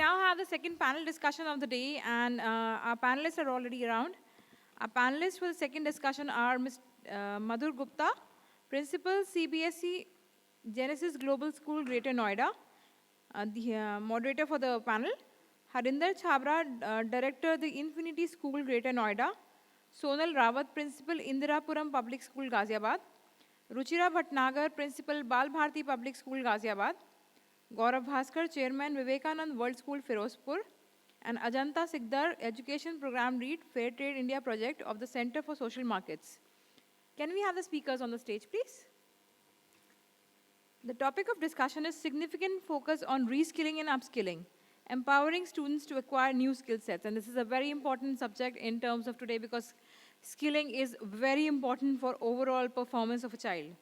now have the second panel discussion of the day, and our panelists are already around. Our panelists for the second discussion are Ms. Madhur Gupta, Principal, CBSE Genesis Global School, Greater Noida, the moderator for the panel. Harinder Chhabra, Director, the Infinity School, Greater Noida. Sonal Rawat, Principal, Indirapuram Public School, Ghaziabad. Ruchira Bhatnagar, Principal, Bharati Public School, Ghaziabad. Gaurav Bhaskar, Chairman, Vivekananda World School, Ferozepur. And Ajanta Sikdar, Education Program Lead, Fairtrade India Project of the Center for Social Markets. Can we have the speakers on the stage, please? The topic of discussion is significant focus on reskilling and upskilling, empowering students to acquire new skill sets. And this is a very important subject in terms of today because skilling is very important for overall performance of a child.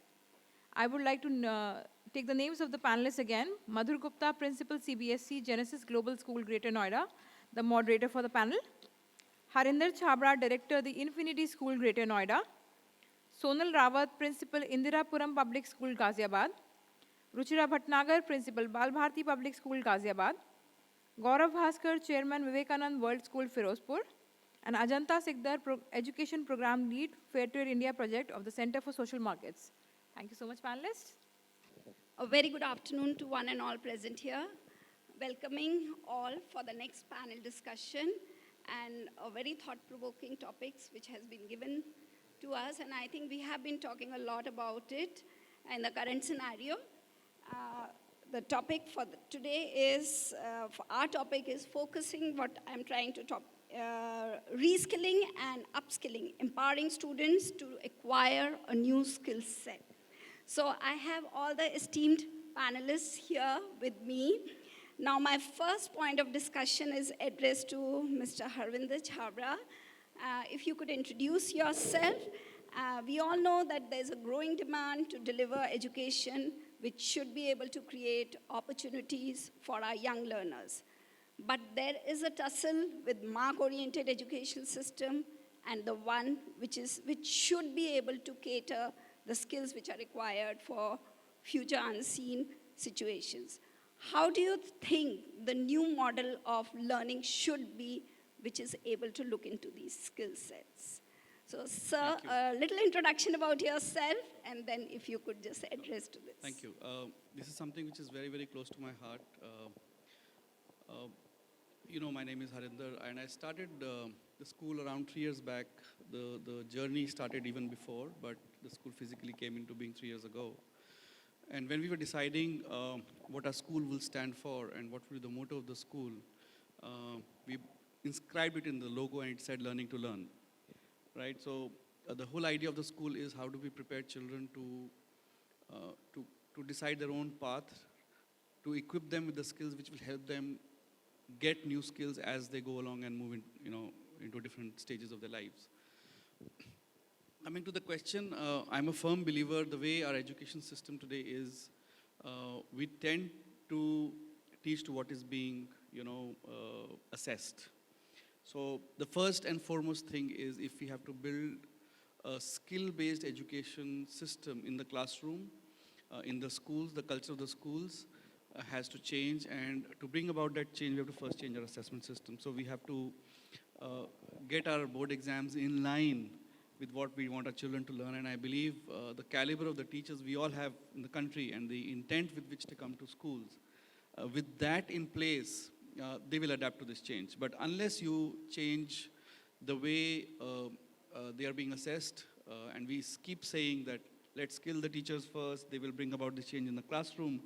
I would like to take the names of the panelists again. Madhur Gupta, Principal, CBSE Genesis Global School, Greater Noida, the moderator for the panel. Harinder Chhabra, Director, the Infinity School, Greater Noida. Sonal Rawat, Principal, Indirapuram Public School, Ghaziabad. Ruchira Bhatnagar, Principal, Bharati Public School, Ghaziabad. Gaurav Bhaskar, Chairman, Vivekananda World School, Ferozepur. And Ajanta Sikdar, Education Program Lead, Fairtrade India Project of the Center for Social Markets. Thank you so much, panelists. A very good afternoon to one and all present here. Welcoming all for the next panel discussion and a very thought-provoking topics which has been given to us. And I think we have been talking a lot about it in the current scenario. The topic for today is, for our topic is focusing what I'm trying to talk, reskilling and upskilling, empowering students to acquire a new skill set. So I have all the esteemed panelists here with me. Now my first point of discussion is addressed to Mr. Harinder Chhabra. If you could introduce yourself. We all know that there's a growing demand to deliver education which should be able to create opportunities for our young learners. But there is a tussle with mark-oriented education system and the one which should be able to cater the skills which are required for future unseen situations. How do you think the new model of learning should be, which is able to look into these skill sets? So, sir, a little introduction about yourself, and then if you could just address to this. Thank you. This is something which is very, very close to my heart. You know, my name is Harinder, and I started the school around 3 years back. The journey started even before, but the school physically came into being 3 years ago. And when we were deciding what our school will stand for and what will be the motto of the school, we inscribed it in the logo, and it said learning to learn, right? So the whole idea of the school is how do we prepare children to decide their own path, to equip them with the skills which will help them get new skills as they go along and move in, into different stages of their lives. Coming to the question, I'm a firm believer the way our education system today is, we tend to teach to what is being, assessed. So the first and foremost thing is if we have to build a skill-based education system in the classroom, in the schools, the culture of the schools has to change, and to bring about that change, we have to first change our assessment system. So we have to get our board exams in line with what we want our children to learn, and I believe the caliber of the teachers we all have in the country and the intent with which they come to schools, with that in place, they will adapt to this change. But unless you change the way they are being assessed, and we keep saying that let's skill the teachers first, they will bring about this change in the classroom.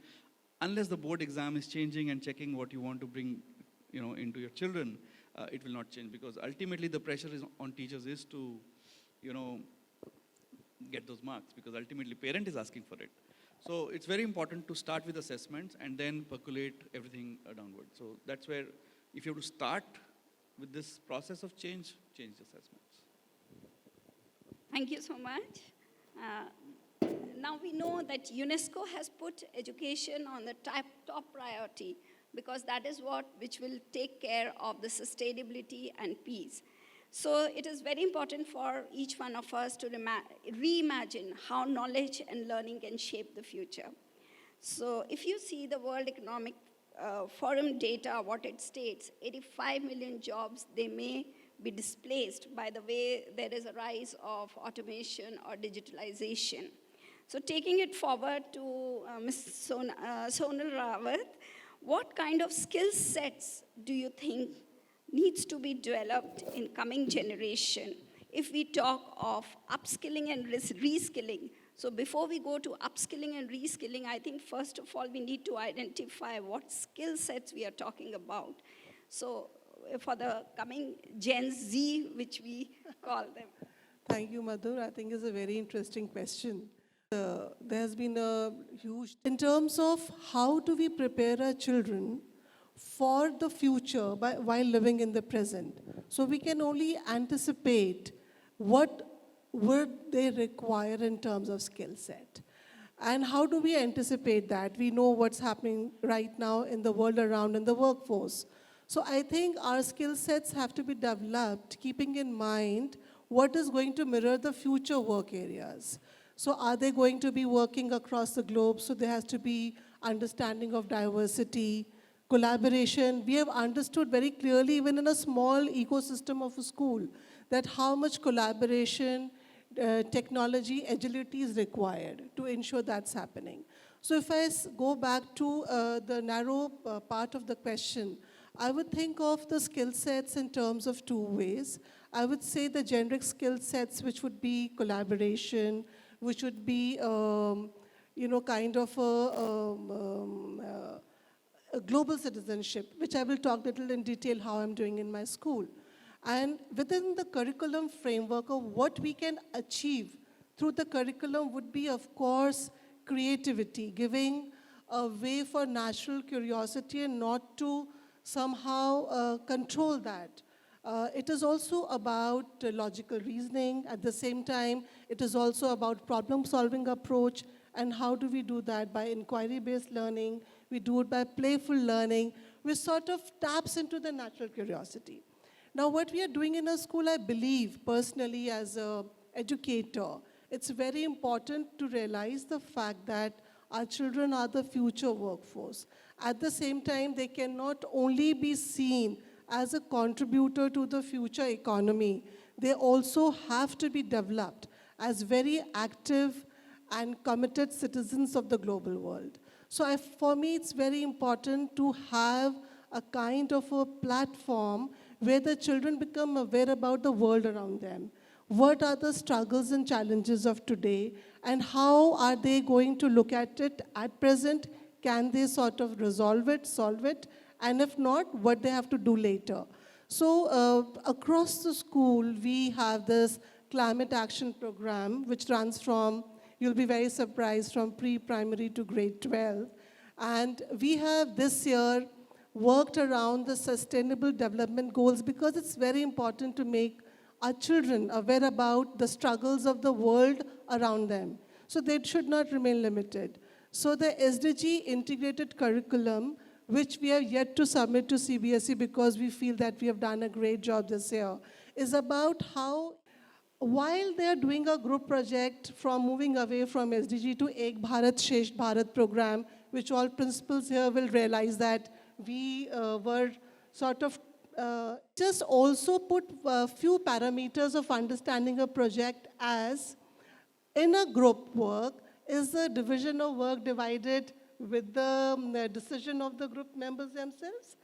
Unless the board exam is changing and checking what you want to bring, into your children, it will not change, because ultimately the pressure is on teachers is to, get those marks, because ultimately parent is asking for it. So it's very important to start with assessments and then percolate everything downward. So that's where, if you have to start with this process of change assessments. Thank you so much. Now we know that UNESCO has put education on the top priority, because that is which will take care of the sustainability and peace. So it is very important for each one of us to reimagine how knowledge and learning can shape the future. So if you see the World Economic forum data, what it states, 85 million jobs, they may be displaced by the way there is a rise of automation or digitalization. So taking it forward to Ms. Sonal Rawat, what kind of skill sets do you think needs to be developed in coming generation if we talk of upskilling and reskilling? So before we go to upskilling and reskilling, I think first of all we need to identify what skill sets we are talking about. So for the coming Gen Z, which we call them. Thank you, Madhur. I think it's a very interesting question. There has been a huge, in terms of how do we prepare our children for the future while living in the present. So we can only anticipate what would they require in terms of skill set. And how do we anticipate that? We know what's happening right now in the world around in the workforce. So I think our skill sets have to be developed keeping in mind what is going to mirror the future work areas. So are they going to be working across the globe? So there has to be understanding of diversity, collaboration. We have understood very clearly, even in a small ecosystem of a school, that how much collaboration, technology, agility is required to ensure that's happening. So if I go back to the narrow part of the question, I would think of the skill sets in terms of two ways. I would say the generic skill sets, which would be collaboration, which would be, kind of a global citizenship, which I will talk a little in detail how I'm doing in my school. And within the curriculum framework of what we can achieve through the curriculum would be, of course, creativity, giving a way for natural curiosity and not to somehow control that. It is also about logical reasoning. At the same time, it is also about problem-solving approach. And how do we do that? By inquiry-based learning. We do it by playful learning, which sort of taps into the natural curiosity. Now, what we are doing in a school, I believe, personally, as an educator, it's very important to realize the fact that our children are the future workforce. At the same time, they cannot only be seen as a contributor to the future economy. They also have to be developed as very active and committed citizens of the global world. So for me, it's very important to have a kind of a platform where the children become aware about the world around them. What are the struggles and challenges of today, and how are they going to look at it at present? Can they sort of resolve it, solve it? And if not, what they have to do later. So across the school, we have this climate action program, which runs from, you'll be very surprised, from pre-primary to grade 12. And we have this year worked around the sustainable development goals because it's very important to make our children aware about the struggles of the world around them. So they should not remain limited. So the SDG integrated curriculum, which we have yet to submit to CBSE because we feel that we have done a great job this year, is about how, while they are doing a group project from moving away from SDG to Ek Bharat Shesht Bharat program, which all principals here will realize that we were sort of just also put a few parameters of understanding a project as in a group work, is the division of work divided with the decision of the group members themselves?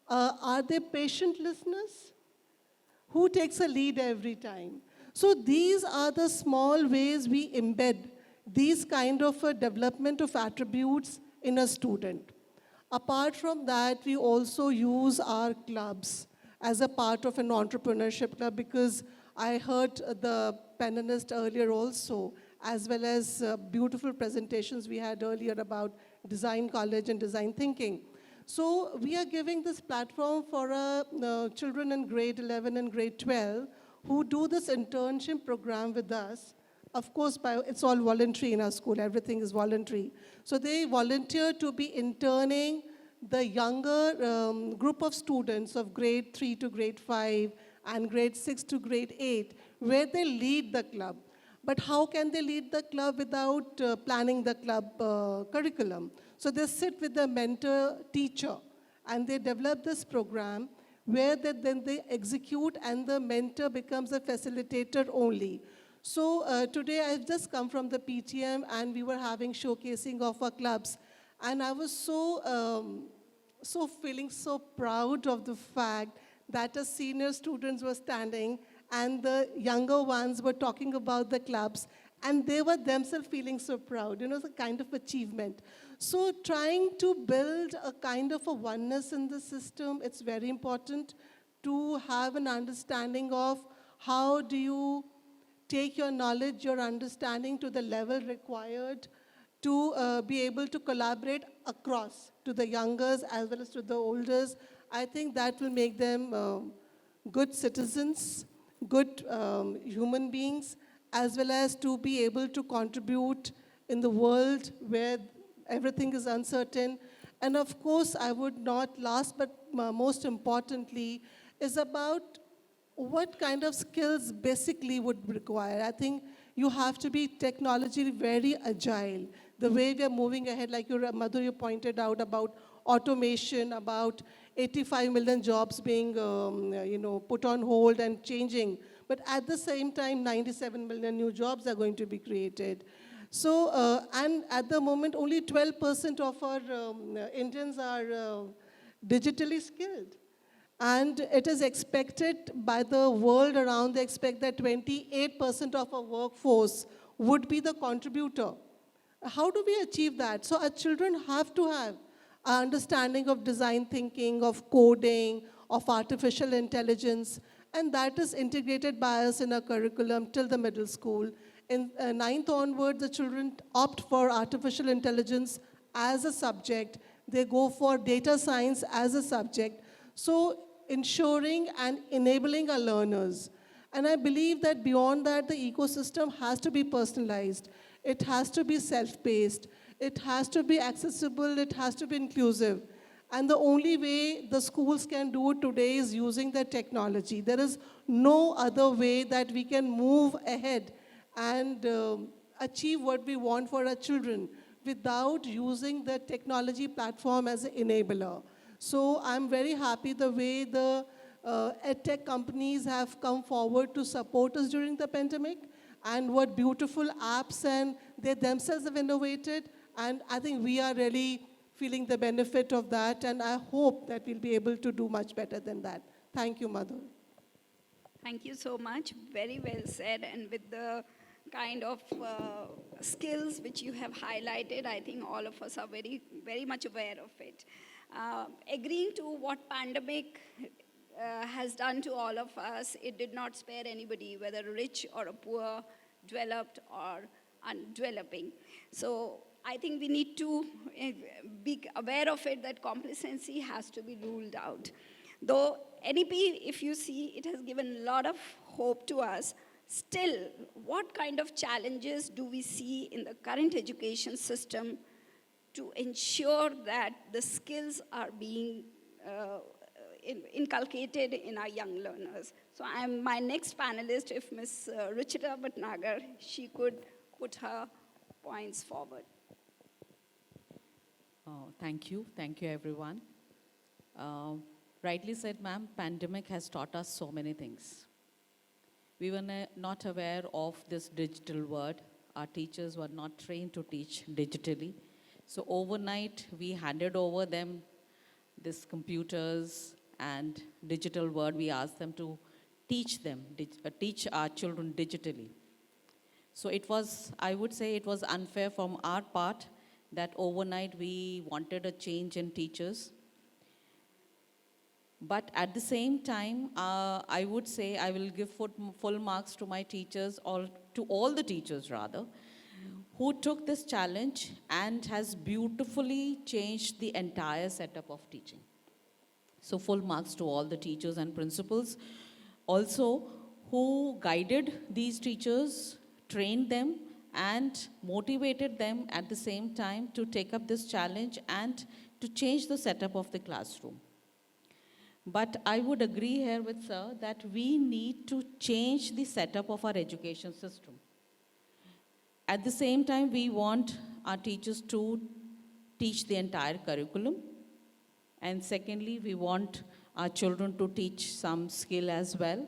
Are they patient listeners? Who takes a lead every time? So these are the small ways we embed these kind of a development of attributes in a student. Apart from that, we also use our clubs as a part of an entrepreneurship club, because I heard the panelist earlier also, as well as beautiful presentations we had earlier about design college and design thinking. So we are giving this platform for children in grade 11 and grade 12 who do this internship program with us. Of course, it's all voluntary in our school. Everything is voluntary. So they volunteer to be interning the younger group of students of grade 3 to grade 5 and grade 6 to grade 8, where they lead the club. But how can they lead the club without planning the club curriculum? So they sit with the mentor teacher and they develop this program where then they execute and the mentor becomes a facilitator only. So today I've just come from the PTM and we were having showcasing of our clubs, and I was so feeling so proud of the fact that the senior students were standing and the younger ones were talking about the clubs, and they were themselves feeling so proud. It's a kind of achievement. So trying to build a kind of a oneness in the system, it's very important to have an understanding of how do you take your knowledge, your understanding to the level required to be able to collaborate across to the youngers as well as to the olders. I think that will make them good citizens, good human beings, as well as to be able to contribute in the world where everything is uncertain. And of course, I would not last, but most importantly, is about what kind of skills basically would require. I think you have to be technologically very agile. The way we are moving ahead, like Madhur, you pointed out about automation, about 85 million jobs being put on hold and changing. But at the same time, 97 million new jobs are going to be created. So, and at the moment, only 12% of our Indians are digitally skilled. And it is expected by the world around, they expect that 28% of our workforce would be the contributor. How do we achieve that? So our children have to have an understanding of design thinking, of coding, of artificial intelligence, and that is integrated by us in our curriculum till the middle school. In ninth onward, the children opt for artificial intelligence as a subject. They go for data science as a subject. So ensuring and enabling our learners. And I believe that beyond that, the ecosystem has to be personalized. It has to be self-paced. It has to be accessible. It has to be inclusive. And the only way the schools can do it today is using the technology. There is no other way that we can move ahead and achieve what we want for our children without using the technology platform as an enabler. So I'm very happy the way the edtech companies have come forward to support us during the pandemic, and what beautiful apps and they themselves have innovated. And I think we are really feeling the benefit of that, and I hope that we'll be able to do much better than that. Thank you, Madhur. Thank you so much. Very well said. And with the kind of skills which you have highlighted, I think all of us are very, very much aware of it. Agreeing to what pandemic has done to all of us, it did not spare anybody, whether rich or a poor, developed or undeveloping. So I think we need to be aware of it, that complacency has to be ruled out. Though NEP, if you see, it has given a lot of hope to us. Still, what kind of challenges do we see in the current education system to ensure that the skills are being inculcated in our young learners? So my next panelist, if Ms. Ruchira Bhatnagar, she could put her points forward. Thank you everyone. Rightly said, ma'am, pandemic has taught us so many things. We were not aware of this digital word. Our teachers were not trained to teach digitally. So overnight, we handed over them these computers and digital word. We asked them to teach our children digitally. So it was, I would say it was unfair from our part that overnight we wanted a change in teachers. But at the same time, I would say I will give full marks to my teachers, or to all the teachers rather, who took this challenge and has beautifully changed the entire setup of teaching. So full marks to all the teachers and principals. Also, who guided these teachers, trained them, and motivated them at the same time to take up this challenge and to change the setup of the classroom. But I would agree here with sir that we need to change the setup of our education system. At the same time, we want our teachers to teach the entire curriculum And secondly, we want our children to teach some skill as well.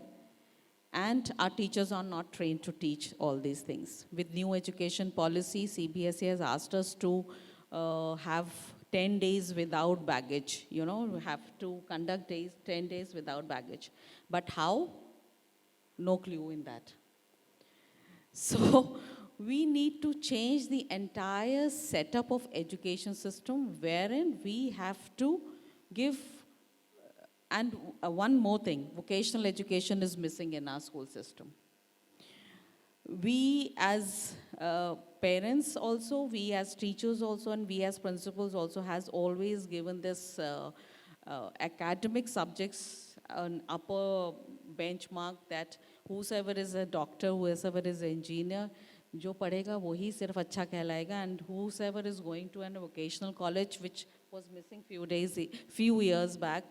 And our teachers are not trained to teach all these things. With new education policy, CBSE has asked us to have 10 days without baggage. You know, we have to conduct 10 days without baggage. But how? No clue in that. So we need to change the entire setup of education system wherein we have to give, and one more thing, vocational education is missing in our school system. We as parents also, we as teachers also, and we as principals also has always given this academic subjects an upper benchmark that whosoever is a doctor, whosoever is an engineer, जो पढ़ेगा वही सिर्फ अच्छा कहलाएगा, and whosoever is going to a vocational college which was missing few years back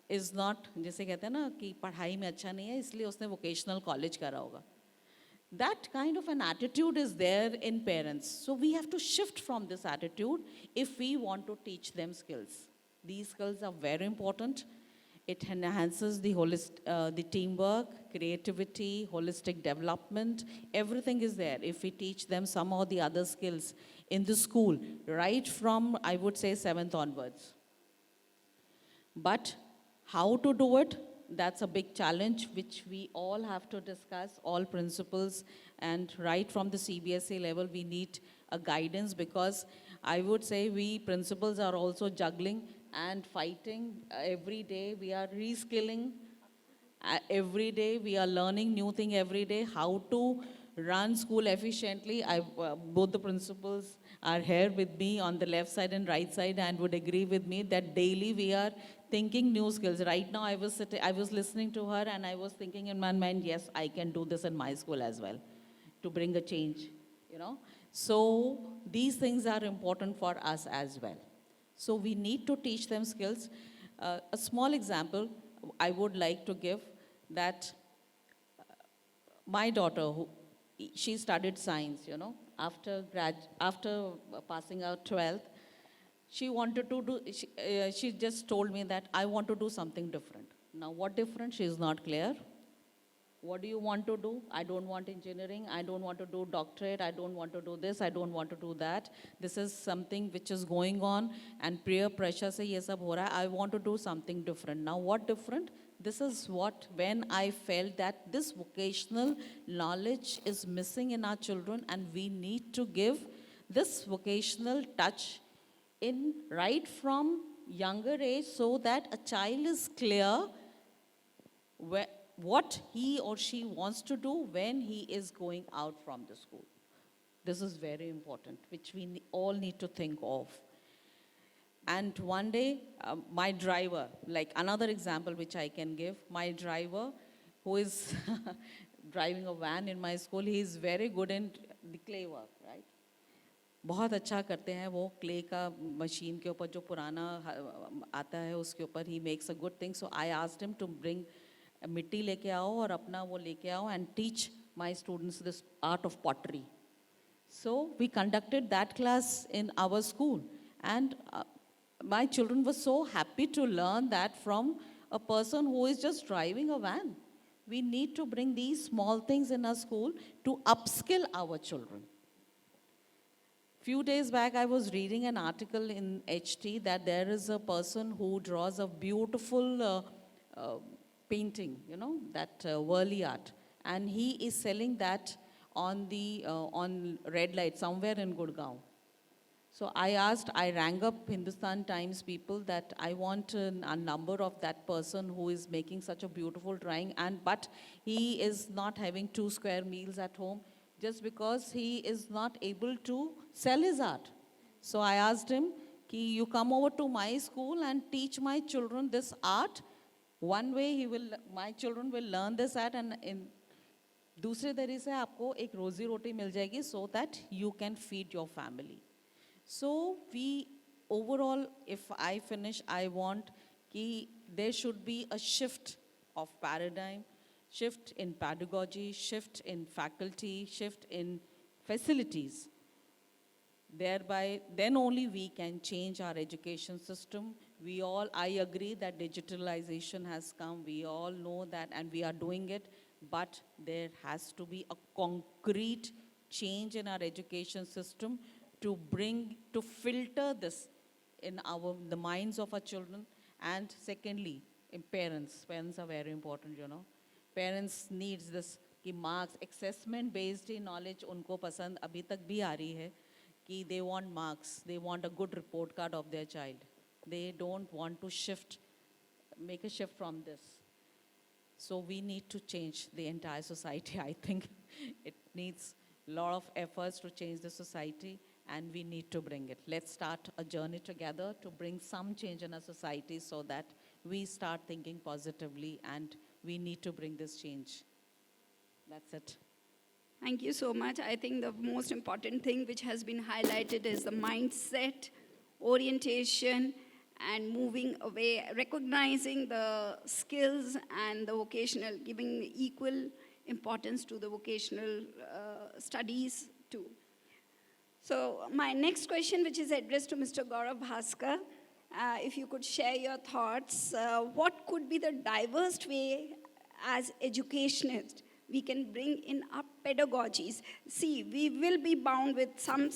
is not, जैसे कहते हैं ना कि पढ़ाई में अच्छा नहीं है इसलिए उसने vocational college करा होगा. That kind of an attitude is there in parents. So we have to shift from this attitude if we want to teach them skills. These skills are very important. It enhances the teamwork, creativity, holistic development. Everything is there if we teach them some or the other skills in the school, right from, I would say, 7th onwards. But how to do it? That's a big challenge which we all have to discuss, all principals, and right from the CBSE level, we need a guidance, because I would say we principals are also juggling and fighting every day. We are reskilling every day. We are learning new thing every day, how to run school efficiently. Both the principals are here with me on the left side and right side and would agree with me that daily we are thinking new skills. Right now I was listening to her and I was thinking in my mind, yes, I can do this in my school as well to bring a change, you know. So these things are important for us as well. So we need to teach them skills. A small example I would like to give that my daughter, she studied science, you know, after passing out 12th, she wanted to do, she just told me that I want to do something different. Now what different? She is not clear. What do you want to do? I don't want engineering. I don't want to do doctorate. I don't want to do this. I don't want to do that. This is something which is going on and peer pressure se ye sab ho raha hai. I want to do something different. Now what different? This is what, when I felt that this vocational knowledge is missing in our children and we need to give this vocational touch in right from younger age so that a child is clear what he or she wants to do when he is going out from the school. This is very important, which we all need to think of. And one day, my driver, like another example which I can give, my driver who is driving a van in my school, he is very good in the clay work, right? बहुत अच्छा करते हैं वो clay का machine के ऊपर जो पुराना आता है उसके ऊपर he makes a good thing. So I asked him to bring मिट्टी लेके आओ और अपना वो लेके आओ and teach my students this art of pottery. So we conducted that class in our school and my children were so happy to learn that from a person who is just driving a van. We need to bring these small things in our school to upskill our children. Few days back, I was reading an article in HT that there is a person who draws a beautiful painting, you know, that whirly art. And he is selling that on red light somewhere in Gurgaon. So I rang up Hindustan Times people that I want a number of that person who is making such a beautiful drawing, but he is not having 2 square meals at home just because he is not able to sell his art. So I asked him, you come over to my school and teach my children this art. One way my children will learn this art and in दूसरे तरीके से आपको एक रोजी रोटी मिल जाएगी so that you can feed your family. So overall, if I finish, I want there should be a shift of paradigm, shift in pedagogy, shift in faculty, shift in facilities. Thereby, then only we can change our education system. I agree that digitalization has come. We all know that and we are doing it. But there has to be a concrete change in our education system to filter this in the minds of our children. And secondly, in parents. Parents are very important, you know. Parents needs this कि marks, assessment based knowledge उनको पसंद अभी तक भी आ रही है कि they want marks, they want a good report card of their child. They don't want to make a shift from this. So we need to change the entire society. I think it needs a lot of efforts to change the society and we need to bring it. Let's start a journey together to bring some change in our society so that we start thinking positively and we need to bring this change. That's it. Thank you so much. I think the most important thing which has been highlighted is the mindset, orientation, and moving away, recognizing the skills and the vocational, giving equal importance to the vocational studies too. So my next question, which is addressed to Mr. Gaurav Bhaskar, if you could share your thoughts, what could be the diverse way as educationists we can bring in our pedagogies? See, we will be bound with some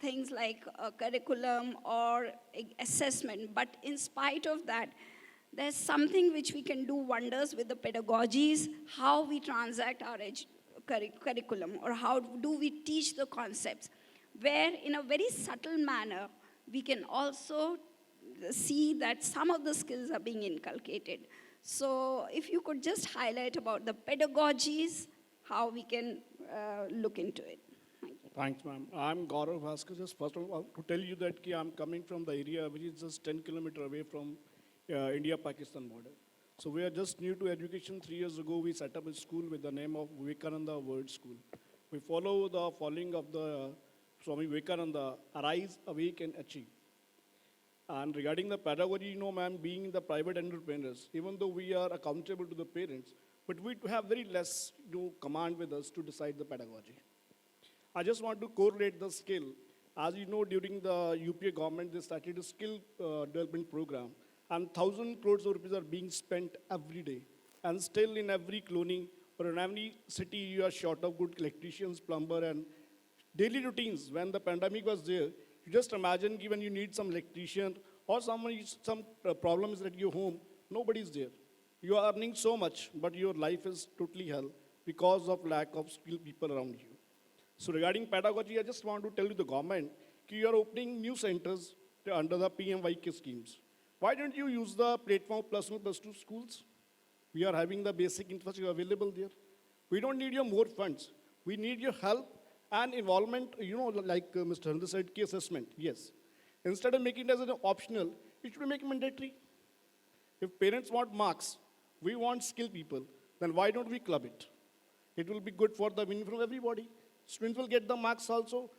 things like a curriculum or assessment, but in spite of that, there's something which we can do wonders with the pedagogies, how we transact our curriculum, or how do we teach the concepts, where in a very subtle manner, we can also see that some of the skills are being inculcated. So if you could just highlight about the pedagogies, how we can look into it. Thank you. Thanks, ma'am. I'm Gaurav Bhaskar. Just first of all, to tell you that I'm coming from the area which is just 10 kilometers away from India-Pakistan border. So we are just new to education. 3 years ago, we set up a school with the name of Vivekananda World School. We follow the following of the Swami Vivekananda, arise, awake, and achieve. And regarding the pedagogy, ma'am, being the private entrepreneurs, even though we are accountable to the parents, but we have very less command with us to decide the pedagogy. I just want to correlate the skill. As you know, during the UPA government, they started a skill development program, and 1,000 crores of rupees are being spent every day. And still in every colony or in every city, you are short of good electricians, plumber, and daily routines. When the pandemic was there, you just imagine when you need some electrician or some problems at your home, nobody's there. You are earning so much, but your life is totally hell because of lack of skilled people around you. So regarding pedagogy, I just want to tell you the government, you are opening new centers under the PMYK schemes. Why don't you use the platform +1, +2 schools? We are having the basic infrastructure available there. We don't need your more funds. We need your help and involvement, like Mr. Harinder said, key assessment, yes. Instead of making it as an optional, it should be made mandatory. If parents want marks, we want skilled people, then why don't we club it? It will be good for the win from everybody. Students will get the marks also,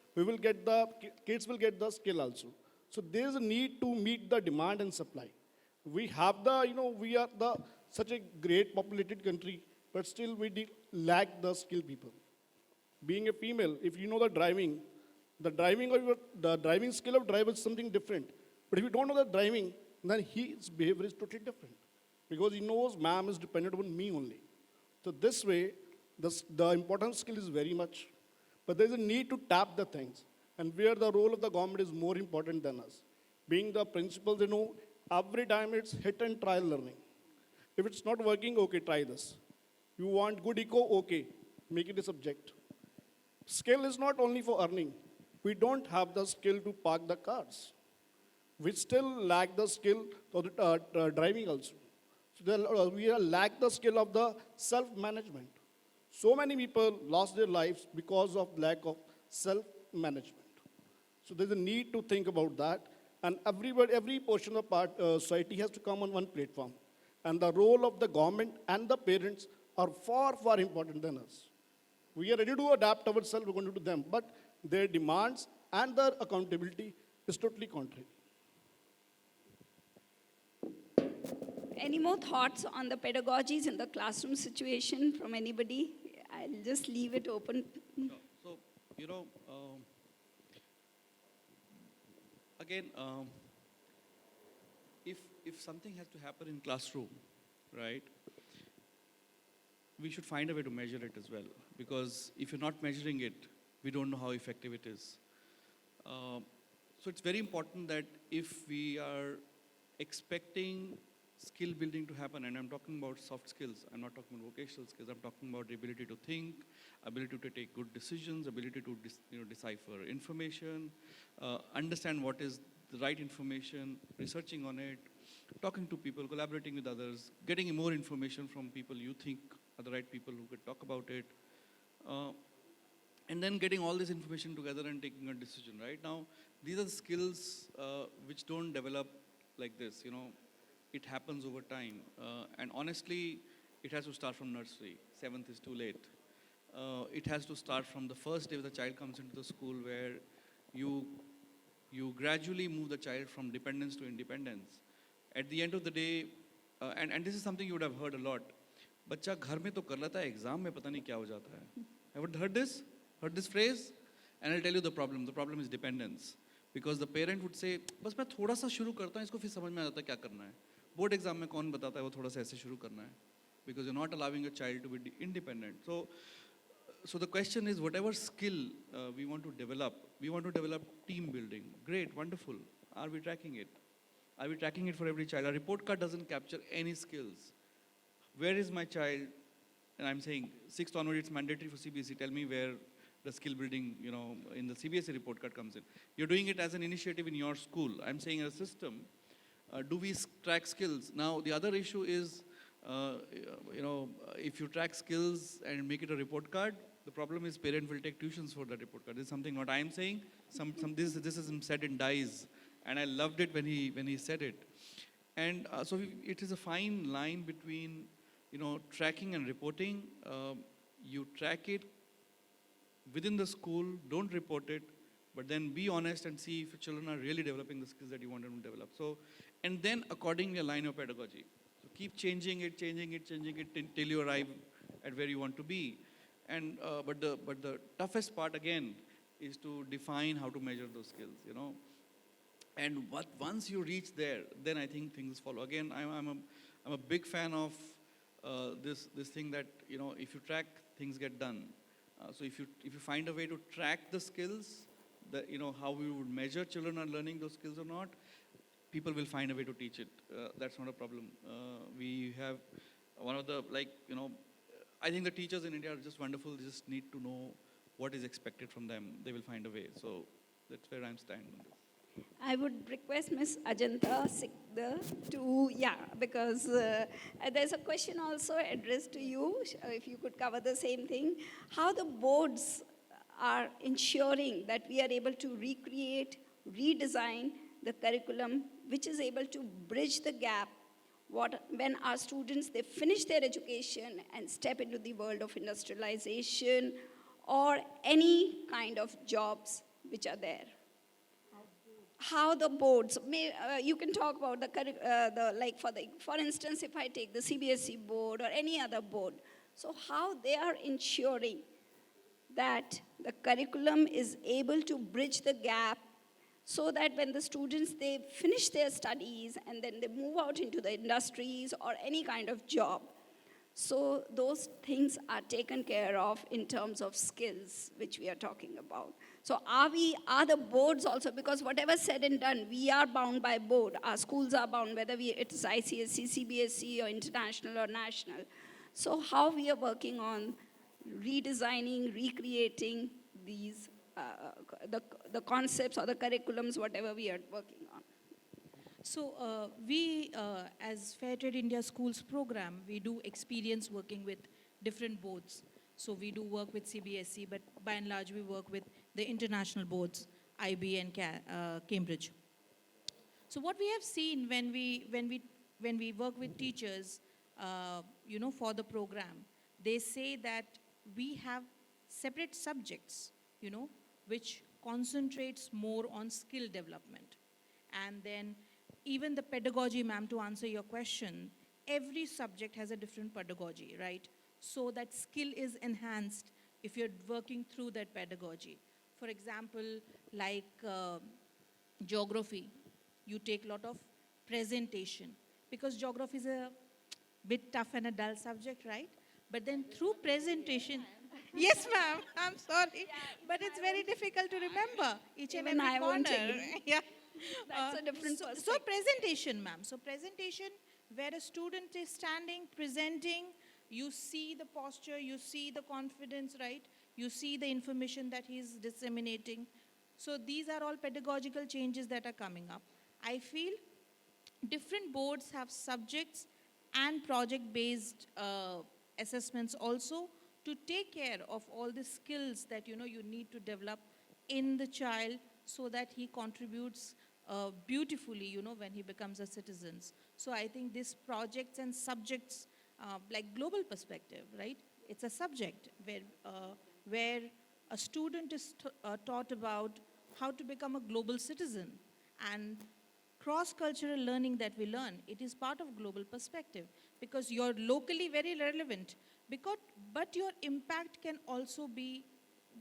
kids will get the skill also. So there is a need to meet the demand and supply. We have we are such a great populated country, but still we lack the skilled people. Being a female, if you know the driving skill of driver is something different. But if you don't know the driving, then his behavior is totally different. Because he knows ma'am is dependent on me only. So this way, the important skill is very much. But there's a need to tap the things. And where the role of the government is more important than us. Being the principals, every time it's hit and trial learning. If it's not working, okay, try this. You want good eco, okay, make it a subject. Skill is not only for earning. We don't have the skill to park the cars. We still lack the skill for the driving also. So we lack the skill of the self-management. So many people lost their lives because of lack of self-management. So there's a need to think about that. And every portion of society has to come on one platform. And the role of the government and the parents are far, far important than us. We are ready to adapt ourselves, we're going to do them. But their demands and their accountability is totally contrary. Any more thoughts on the pedagogies in the classroom situation from anybody? I'll just leave it open. So, again, if something has to happen in classroom, right, we should find a way to measure it as well. Because if you're not measuring it, we don't know how effective it is. So it's very important that if we are expecting skill building to happen, and I'm talking about soft skills, I'm not talking about vocational skills, I'm talking about the ability to think, ability to take good decisions, ability to decipher information, understand what is the right information, researching on it, talking to people, collaborating with others, getting more information from people you think are the right people who could talk about it, and then getting all this information together and taking a decision. Right now, these are the skills which don't develop like this. It happens over time. And honestly, it has to start from nursery. 7th is too late. It has to start from the first day the child comes into the school, where you gradually move the child from dependence to independence. At the end of the day, and this is something you would have heard a lot, बच्चा घर में तो कर लेता है, exam में पता नहीं क्या हो जाता है. Have you heard this phrase? And I'll tell you the problem. The problem is dependence. Because the parent would say, बस मैं थोड़ा सा शुरू करता हूँ, इसको फिर समझ में आ जाता है क्या करना है. बोर्ड एग्जाम में कौन बताता है वो थोड़ा सा ऐसे शुरू करना है. Because you're not allowing a child to be independent. So the question is, whatever skill we want to develop team building. Great, wonderful. Are we tracking it? Are we tracking it for every child? Our report card doesn't capture any skills. Where is my child? And I'm saying 6th onward, it's mandatory for CBSE. Tell me where the skill building, in the CBSE report card comes in. You're doing it as an initiative in your school. I'm saying as a system, do we track skills? Now, the other issue is, if you track skills and make it a report card, the problem is parent will take tuitions for that report card. This is something what I'm saying. This is said in dice, and I loved it when he said it. And so it is a fine line between, tracking and reporting. You track it within the school, don't report it, but then be honest and see if your children are really developing the skills that you want them to develop. So, and then accordingly align your pedagogy. So keep changing it till you arrive at where you want to be. And but the toughest part again is to define how to measure those skills. And once you reach there, then I think things follow. Again, I'm a big fan of this thing that if you track, things get done. So if you find a way to track the skills, how we would measure children are learning those skills or not, people will find a way to teach it. That's not a problem. We have one of the I think the teachers in India are just wonderful. They just need to know what is expected from them. They will find a way. So that's where I'm standing on this. I would request Ms. Ajanta Sikdar to, because there's a question also addressed to you, if you could cover the same thing. How the boards are ensuring that we are able to recreate, redesign the curriculum, which is able to bridge the gap when our students, they finish their education and step into the world of industrialization or any kind of jobs which are there. How the boards, you can talk about for instance, if I take the CBSE board or any other board, so how they are ensuring that the curriculum is able to bridge the gap so that when the students, they finish their studies and then they move out into the industries or any kind of job. So those things are taken care of in terms of skills, which we are talking about. So are the boards also, because whatever said and done, we are bound by board. Our schools are bound, whether it is ICSE, CBSE, or international or national. So how we are working on redesigning, recreating these, the concepts or the curriculums, whatever we are working on. So we, as Fairtrade India Schools program, we do experience working with different boards. So we do work with CBSE, but by and large we work with the international boards, IB and Cambridge. So what we have seen when we work with teachers, for the program, they say that we have separate subjects, which concentrates more on skill development. And then even the pedagogy, ma'am, to answer your question, every subject has a different pedagogy, right? So that skill is enhanced if you're working through that pedagogy. For example, like geography, you take a lot of presentation. Because geography is a bit tough and a dull subject, right? But then through presentation, yes, ma'am, I'm sorry, but it's very difficult to remember each and Even every I won't corner. agree. Yeah. That's a different So perspective. presentation, ma'am. So presentation, where a student is standing, presenting, you see the posture, you see the confidence, right? You see the information that he's disseminating. So these are all pedagogical changes that are coming up. I feel different boards have subjects and project-based assessments also to take care of all the skills that you need to develop in the child so that he contributes beautifully when he becomes a citizen. So I think these projects and subjects like global perspective, right? It's a subject where a student is taught about how to become a global citizen, and cross-cultural learning that we learn, it is part of global perspective because you're locally very relevant, but your impact can also be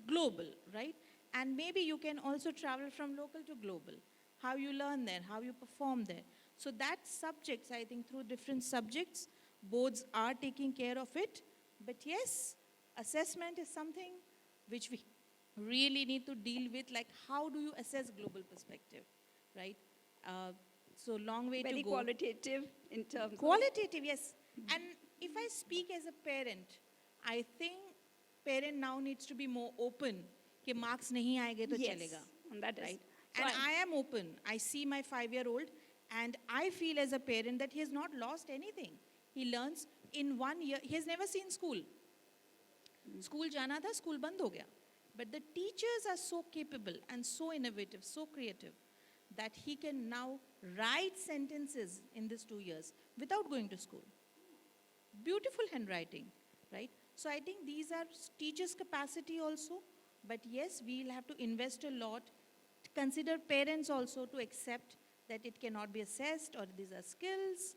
global, right? And maybe you can also travel from local to global, how you learn there, how you perform there. So that subjects, I think through different subjects, boards are taking care of it. But yes, assessment is something which we really need to deal with, like how do you assess global perspective, right? So long way Very to go. qualitative in terms of... Qualitative, yes. And if I speak as a parent, I think parent now needs to be more open. कि marks नहीं आएंगे तो Yes, चलेगा, and that is right? And I am open. I see my 5-year-old, and I feel as a parent that he has not lost anything. He learns in 1 year. He has never seen school. School जाना था, school बंद हो गया. But the teachers are so capable and so innovative, so creative, that he can now write sentences in these 2 years without going to school. Beautiful handwriting, right? So I think these are teachers' capacity also. But yes, we'll have to invest a lot, to consider parents also to accept that it cannot be assessed or these are skills.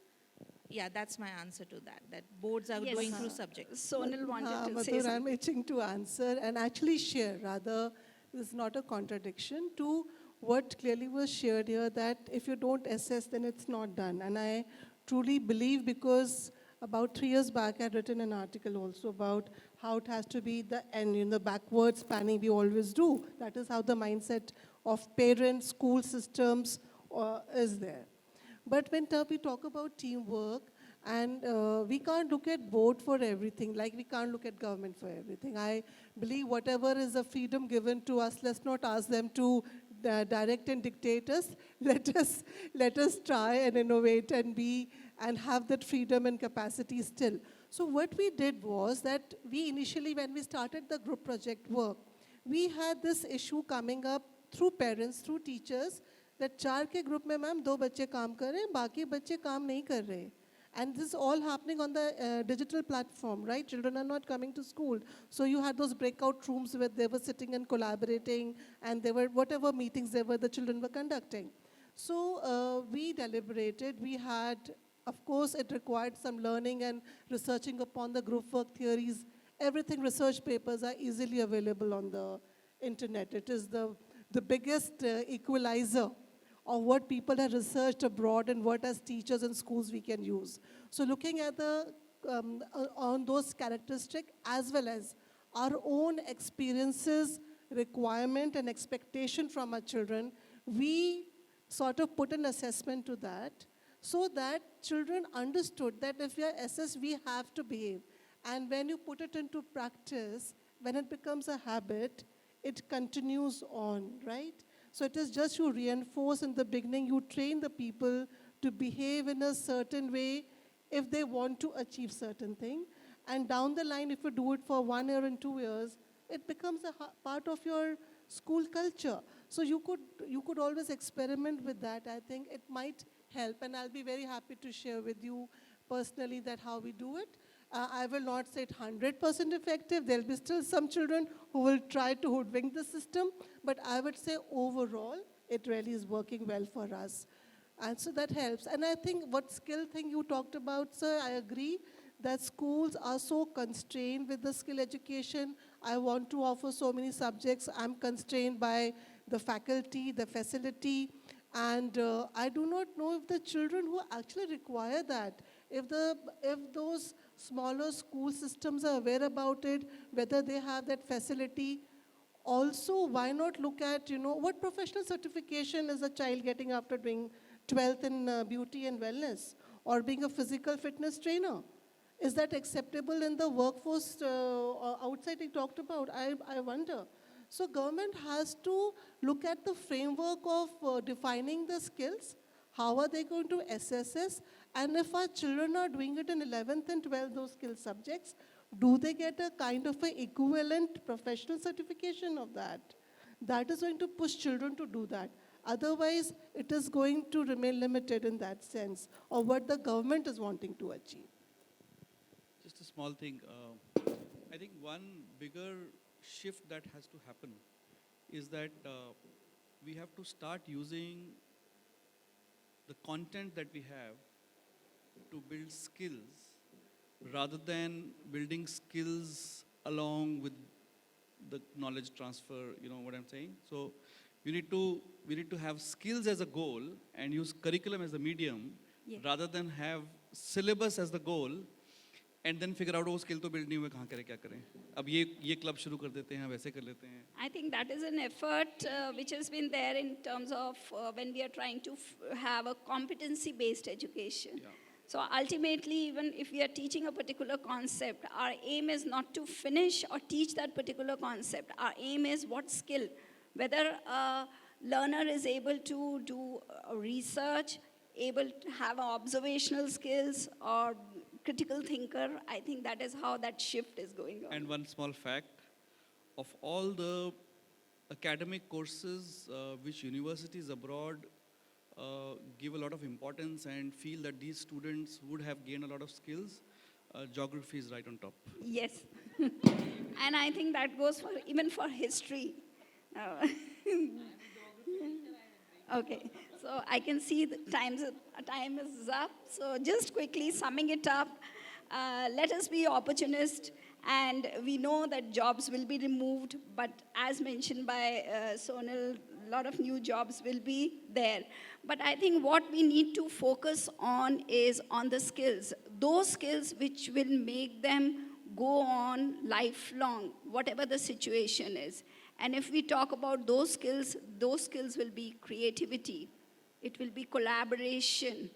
Yeah, that's my answer to that, that boards are Yes, going through subjects. Sonal wanted to say Madhur, I'm something. itching to answer and actually share. Rather, this is not a contradiction to what clearly was shared here, that if you don't assess, then it's not done. And I truly believe, because about 3 years back, I had written an article also about how it has to be the end, the backwards planning we always do. That is how the mindset of parents, school systems is there. But when we talk about teamwork, and we can't look at board for everything, like we can't look at government for everything. I believe whatever is a freedom given to us, let's not ask them to direct and dictate us. Let us try and innovate and have that freedom and capacity still. So what we did was that we initially, when we started the group project work, we had this issue coming up through parents, through teachers, that 4 के group में ma'am 2 बच्चे काम कर रहे हैं, बाकी बच्चे काम नहीं कर रहे. And this is all happening on the digital platform, right? Children are not coming to school. So you had those breakout rooms where they were sitting and collaborating, and they were, whatever meetings they were, the children were conducting. So we deliberated. We had, of course, it required some learning and researching upon the group work theories. Everything, research papers are easily available on the internet. It is the biggest equalizer of what people have researched abroad and what as teachers and schools we can use. So looking at on those characteristics as well as our own experiences, requirement and expectation from our children, we sort of put an assessment to that so that children understood that if we are assessed, we have to behave. And when you put it into practice, when it becomes a habit, it continues on, right? So it is just you reinforce in the beginning, you train the people to behave in a certain way if they want to achieve certain thing. And down the line, if you do it for 1 year and 2 years, it becomes a part of your school culture. So you could always experiment with that. I think it might help, and I'll be very happy to share with you personally that how we do it. I will not say it 100% effective. There'll be still some children who will try to hoodwink the system, but I would say overall, it really is working well for us. And so that helps. And I think what skill thing you talked about, sir, I agree that schools are so constrained with the skill education. I want to offer so many subjects. I'm constrained by the faculty, the facility, And I do not know if the children who actually require that, if those smaller school systems are aware about it, whether they have that facility. Also, why not look at, what professional certification is a child getting after doing 12th in beauty and wellness or being a physical fitness trainer? Is that acceptable in the workforce or outside he talked about? I wonder. So government has to look at the framework of defining the skills. How are they going to assess this? And if our children are doing it in 11th and 12th, those skill subjects, do they get a kind of a equivalent professional certification of that? That is going to push children to do that. Otherwise, it is going to remain limited in that sense of what the government is wanting to achieve. Just a small thing. I think one bigger shift that has to happen is that we have to start using the content that we have to build skills rather than building skills along with the knowledge transfer, you know what I'm saying? So we need to have skills as a goal and use curriculum as the medium rather than have syllabus as the goal and then figure out वो skill तो build नहीं हुए कहाँ करें क्या करें अब ये club शुरू कर देते हैं वैसे कर लेते हैं. I think that is an effort which has been there in terms of when we are trying to have a competency-based education. Yeah. So ultimately, even if we are teaching a particular concept, our aim is not to finish or teach that particular concept. Our aim is what skill. Whether a learner is able to do research, able to have observational skills or critical thinker, I think that is how that shift is going on. And one small fact, of all the academic courses which universities abroad give a lot of importance and feel that these students would have gained a lot of skills, geography is right on top. Yes. And I think that goes for even for history. Okay, so I can see the time is up. So just quickly summing it up, let us be opportunist, and we know that jobs will be removed, but as mentioned by Sonal, a lot of new jobs will be there. But I think what we need to focus on is on the skills, those skills which will make them go on lifelong, whatever the situation is. And if we talk about those skills will be creativity, it will be collaboration,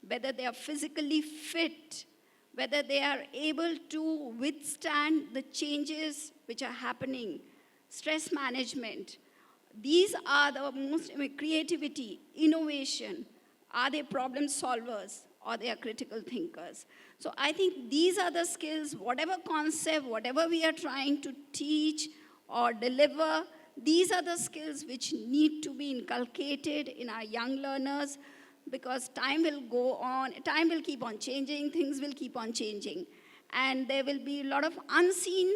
whether they are physically fit, whether they are able to withstand the changes which are happening, stress management. These are the most, creativity, innovation. Are they problem solvers or they are critical thinkers? So I think these are the skills, whatever concept, whatever we are trying to teach or deliver, these are the skills which need to be inculcated in our young learners, because time will go on, time will keep on changing, things will keep on changing. And there will be a lot of unseen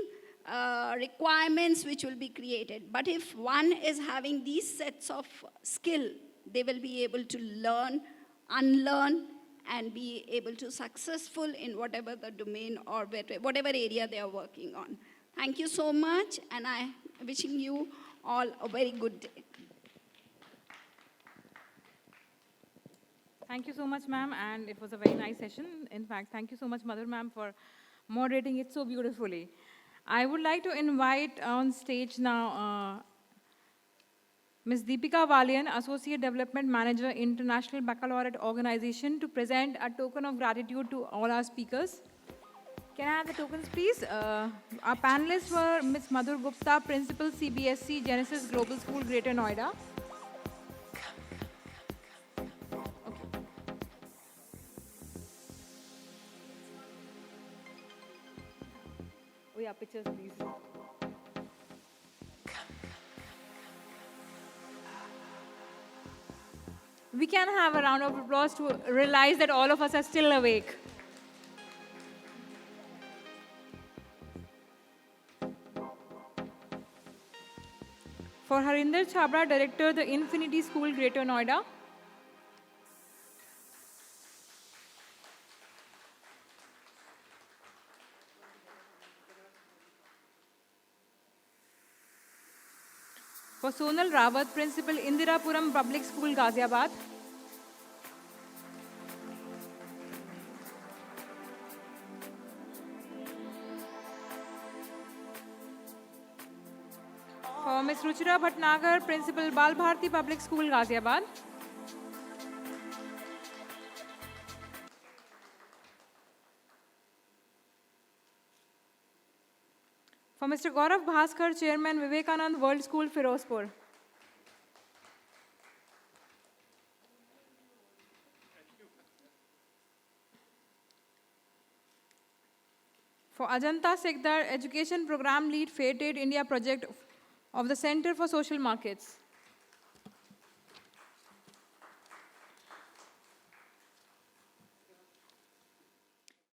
requirements which will be created. But if one is having these sets of skill, they will be able to learn, unlearn, and be able to successful in whatever the domain or whatever area they are working on. Thank you so much, and I'm wishing you all a very good day. Thank you so much, ma'am, and it was a very nice session. In fact, thank you so much, Madhur ma'am, for moderating it so beautifully. I would like to invite on stage now Ms. Deepika Valian, Associate Development Manager, International Baccalaureate Organization, to present a token of gratitude to all our speakers. Can I have the tokens, please? Our panelists were Ms. Madhur Gupta, Principal, CBSE, Genesis Global School, Greater Noida. Oh yeah, pictures, please. We can have a round of applause to realize that all of us are still awake. For Harinder Chhabra, Director, the Infinity School, Greater Noida. For Sonal Rawat, Principal, Indirapuram Public School, Ghaziabad. For Ms. Ruchira Bhatnagar, Principal, Bharati Public School, Ghaziabad. For Mr. Gaurav Bhaskar, Chairman, Vivekananda World School, Ferozepur. For Ajanta Sikdar, Education Program Lead, Fairtrade India Project of the Center for Social Markets.